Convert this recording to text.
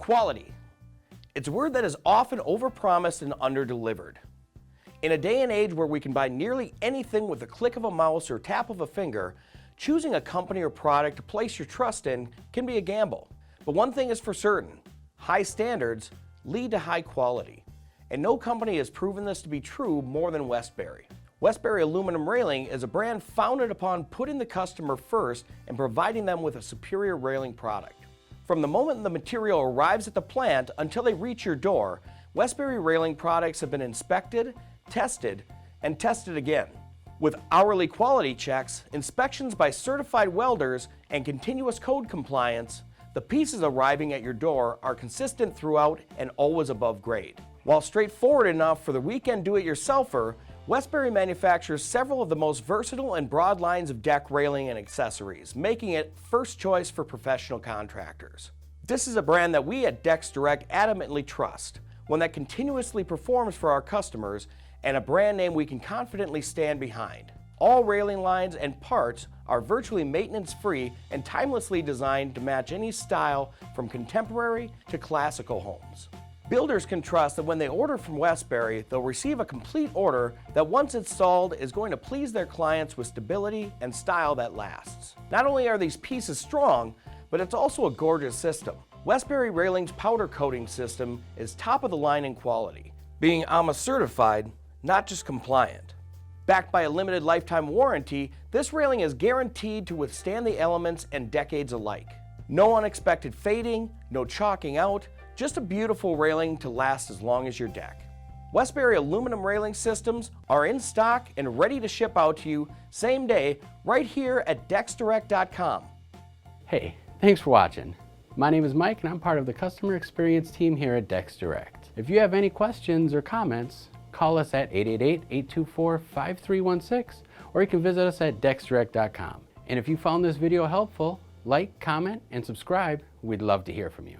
Quality. It's a word that is often overpromised and underdelivered. In a day and age where we can buy nearly anything with a click of a mouse or tap of a finger, choosing a company or product to place your trust in can be a gamble. But one thing is for certain, high standards lead to high quality. And no company has proven this to be true more than Westbury. Westbury Aluminum Railing is a brand founded upon putting the customer first and providing them with a superior railing product. From the moment the material arrives at the plant until they reach your door, Westbury railing products have been inspected, tested, and tested again. With hourly quality checks, inspections by certified welders, and continuous code compliance, the pieces arriving at your door are consistent throughout and always above grade. While straightforward enough for the weekend do-it-yourselfer, Westbury manufactures several of the most versatile and broad lines of deck railing and accessories, making it first choice for professional contractors. This is a brand that we at DecksDirect adamantly trust, one that continuously performs for our customers, and a brand name we can confidently stand behind. All railing lines and parts are virtually maintenance-free and timelessly designed to match any style from contemporary to classical homes. Builders can trust that when they order from Westbury, they'll receive a complete order that once installed is going to please their clients with stability and style that lasts. Not only are these pieces strong, but it's also a gorgeous system. Westbury Railing's powder coating system is top of the line in quality, being AMA certified, not just compliant. Backed by a limited lifetime warranty, this railing is guaranteed to withstand the elements and decades alike. No unexpected fading, no chalking out, just a beautiful railing to last as long as your deck. Westbury aluminum railing systems are in stock and ready to ship out to you same day right here at DecksDirect.com. Hey, thanks for watching. My name is Mike and I'm part of the customer experience team here at DecksDirect. If you have any questions or comments, call us at 888-824-5316 or you can visit us at DecksDirect.com. And if you found this video helpful, like, comment, and subscribe. We'd love to hear from you.